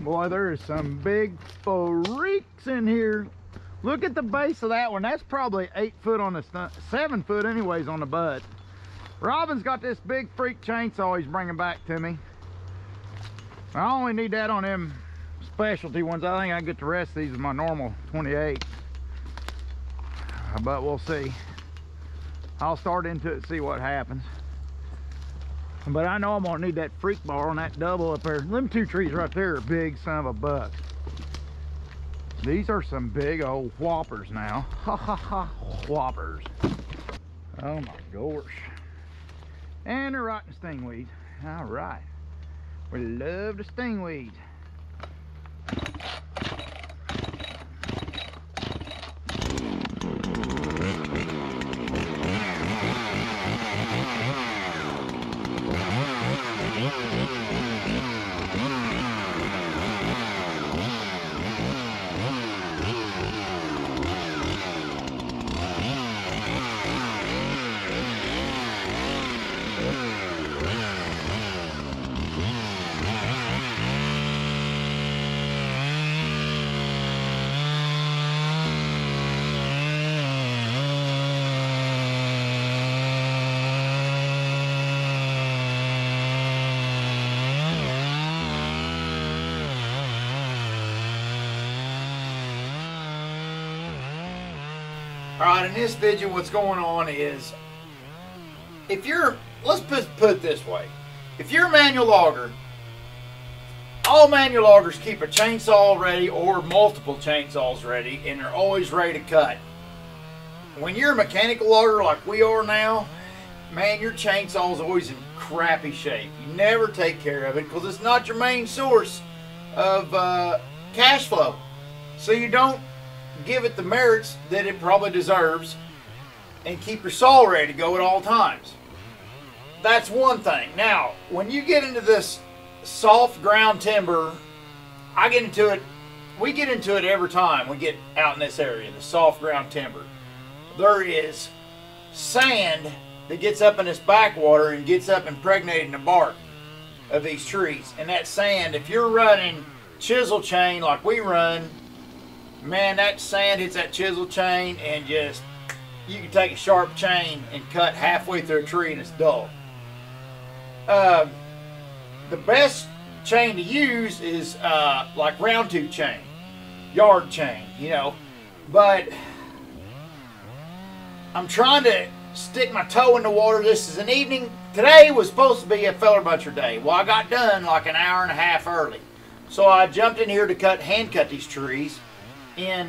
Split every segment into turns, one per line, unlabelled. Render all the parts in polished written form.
Boy, there is some big freaks in here. Look at the base of that one. That's probably 8 foot on the stump, 7 foot anyways on the butt. Robin's got this big freak chainsaw he's bringing back to me. I only need that on them specialty ones. I think I can get the rest of these with my normal 28. But we'll see. I'll start into it and see what happens. But I know I'm gonna need that freak bar on that double up there. Them 2 trees right there are big son of a buck. These are some big old whoppers now. Ha ha ha, whoppers. Oh my gosh. And they're rotting stingweed. All right. We love the stingweed. Alright, in this video what's going on is, if you're, let's put it this way, if you're a manual logger, all manual loggers keep a chainsaw ready or multiple chainsaws ready, and they're always ready to cut. When you're a mechanical logger like we are now, man, your chainsaw is always in crappy shape. You never take care of it because it's not your main source of cash flow. So you don't give it the merits that it probably deserves and keep your saw ready to go at all times. That's one thing. Now, when you get into this soft ground timber, I get into it, we get into it every time we get out in this area, the soft ground timber. There is sand that gets up in this backwater and gets up impregnated in the bark of these trees. And that sand, if you're running chisel chain like we run, man, that sand hits that chisel chain and just, you can take a sharp chain and cut halfway through a tree and it's dull. The best chain to use is like round tooth chain, yard chain, you know. But I'm trying to stick my toe in the water. This is an evening. Today was supposed to be a feller buncher day. Well, I got done like an hour and a half early. So I jumped in here to hand cut these trees and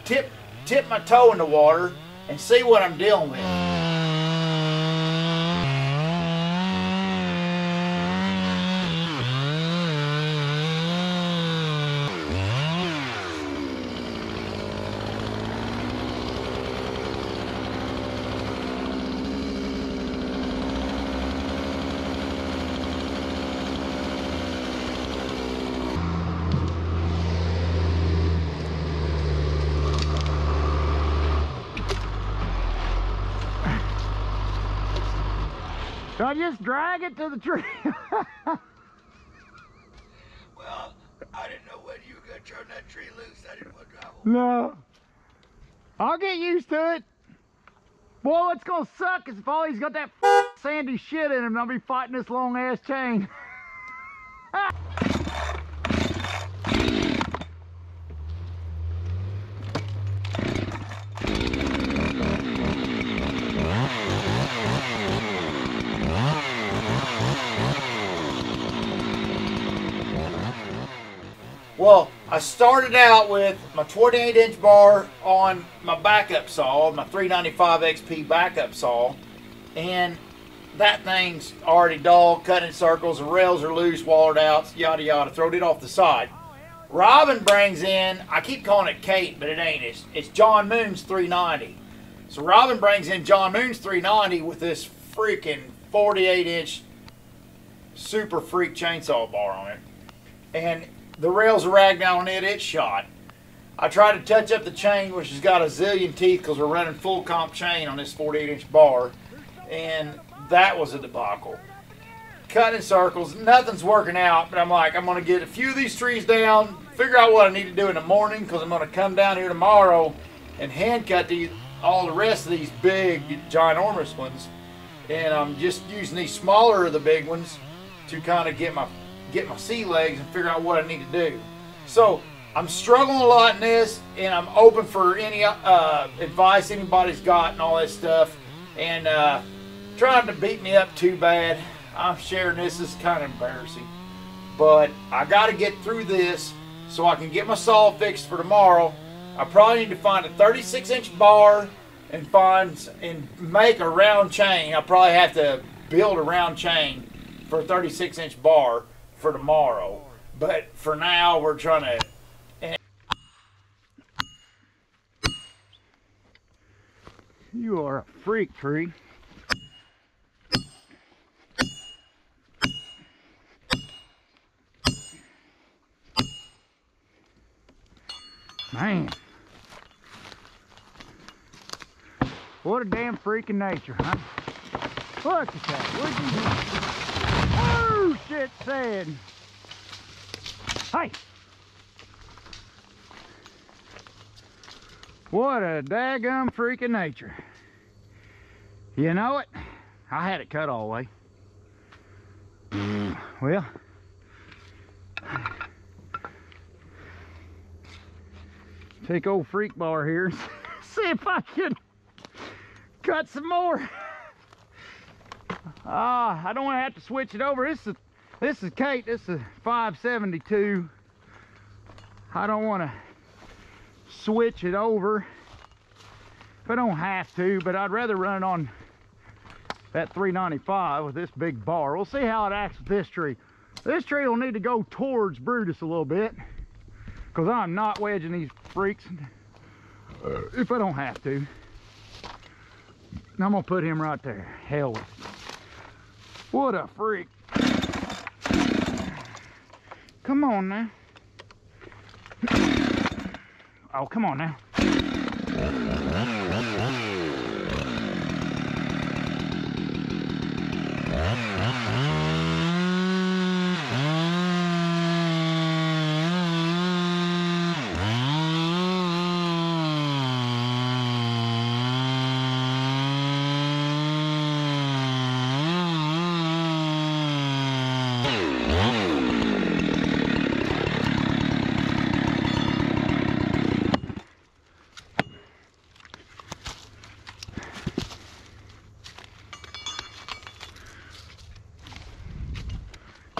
tip my toe in the water and see what I'm dealing with. So I just drag it to the tree.
Well, I didn't know when you were going to turn that tree loose. I didn't want to travel.
No. I'll get used to it. Boy, what's going to suck is if all he's got that sandy shit in him and I'll be fighting this long ass chain. Well, I started out with my 28-inch bar on my backup saw, my 395 XP backup saw, and that thing's already dull, cutting circles, the rails are loose, wallered out, yada yada, throwed it off the side. Robin brings in, I keep calling it Kate, but it ain't, it's John Moon's 390. So Robin brings in John Moon's 390 with this freaking 48-inch super freak chainsaw bar on it. And the rails are ragged down on it, it's shot. I tried to touch up the chain, which has got a zillion teeth because we're running full comp chain on this 48-inch bar, and that was a debacle. cutting in circles. Nothing's working out, but I'm like, I'm going to get a few of these trees down, figure out what I need to do in the morning, because I'm going to come down here tomorrow and hand cut all the rest of these big, ginormous ones. And I'm just using these smaller of the big ones to kind of get my sea legs and figure out what I need to do. So I'm struggling a lot in this, and I'm open for any advice anybody's got and all that stuff. And trying to beat me up too bad. I'm sharing this is kind of embarrassing, but I got to get through this so I can get my saw fixed for tomorrow. I probably need to find a 36-inch bar and make a round chain. I probably have to build a round chain for a 36-inch bar for tomorrow. But for now, we're trying to. You are a freak, tree. Man. What a damn freak in nature, huh? Look at that. What'd you do? Oh, shit, sad. Hey. What a daggum freak in nature. You know it? I had it cut all the way. Well. Take old freak bar here. See if I can cut some more. I don't want to have to switch it over. This is Kate. This is 572. I don't want to switch it over if I don't have to, but I'd rather run it on that 395 with this big bar. We'll see how it acts with this tree. This tree will need to go towards Brutus a little bit, because I'm not wedging these freaks if I don't have to. I'm gonna put him right there. Hell with it. What a freak. Come on now. Oh, come on now.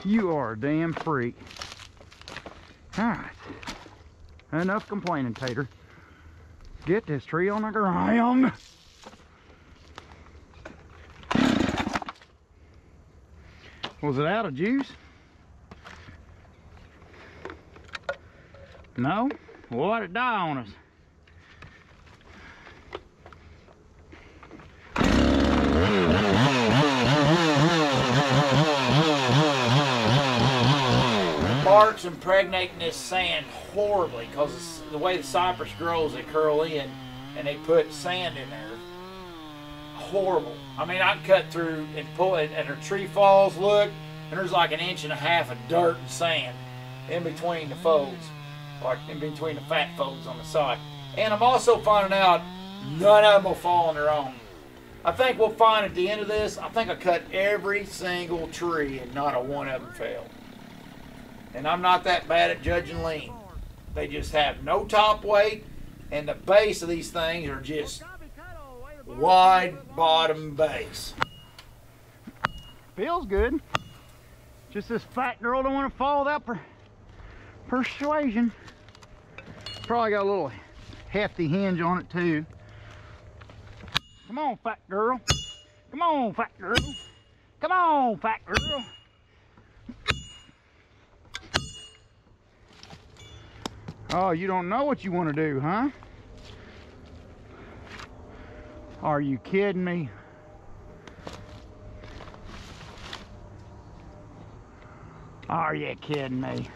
You are a damn freak. Alright. Enough complaining, Tater. Get this tree on the ground. Was it out of juice? No? Well, let it die on us. Bark's impregnating this sand horribly because the way the cypress grows, they curl in and they put sand in there. Horrible. I mean, I can cut through and pull it, and her tree falls, look, and there's like 1.5 inches of dirt and sand in between the folds, like in between the fat folds on the side. And I'm also finding out none of them will fall on their own. I think we'll find at the end of this, I think I cut every single tree and not a one of them fell. And I'm not that bad at judging lean. They just have no top weight, and the base of these things are just wide bottom base. Feels good. Just this fat girl don't want to fall without persuasion. Probably got a little hefty hinge on it too. Come on, fat girl. Come on, fat girl. Come on, fat girl. Oh, you don't know what you want to do, huh? Are you kidding me? Are you kidding me?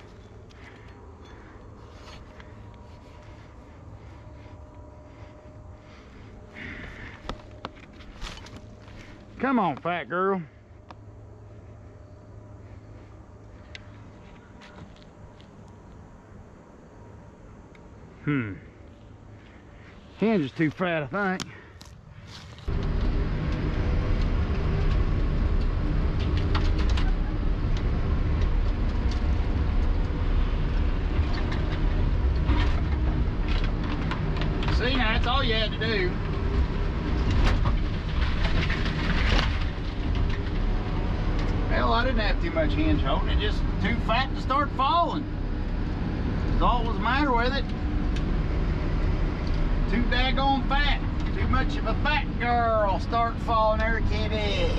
Come on, fat girl. Hinge is too fat, I think. See, now that's all you had to do. Hell, I didn't have too much hinge holding. It just too fat to start falling. That's all that was the matter with it. Too daggone fat. Too much of a fat girl. Start falling there, kitty.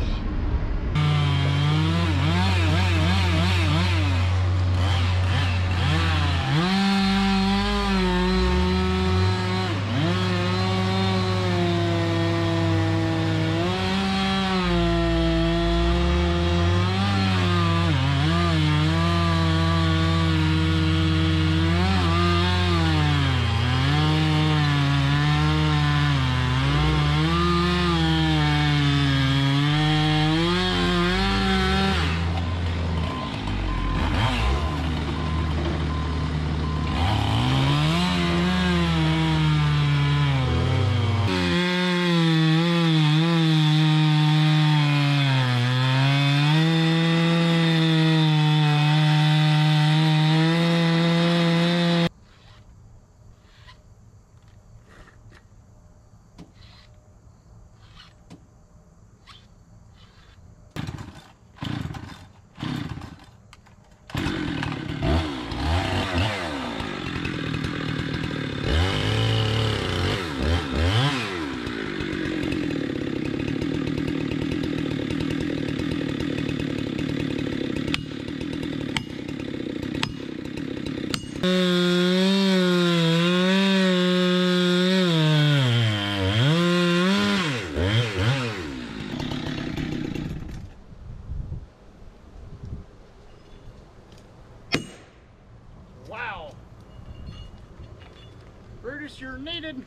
Wow. Brutus, you're needed.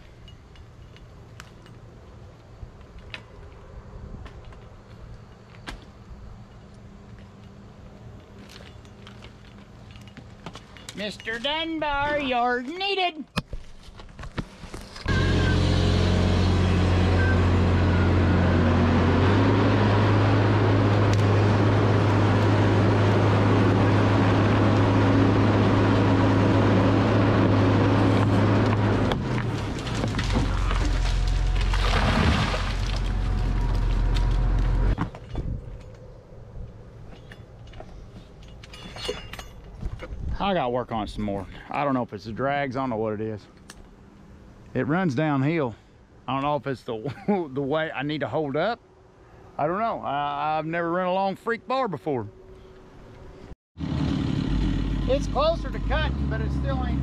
Mr. Dunbar, you're needed. I gotta work on it some more. I don't know if it's the drags, I don't know what it is. It runs downhill. I don't know if it's the the way I need to hold up. I don't know. I've never run a long freak bar before. It's closer to cut, but it still ain't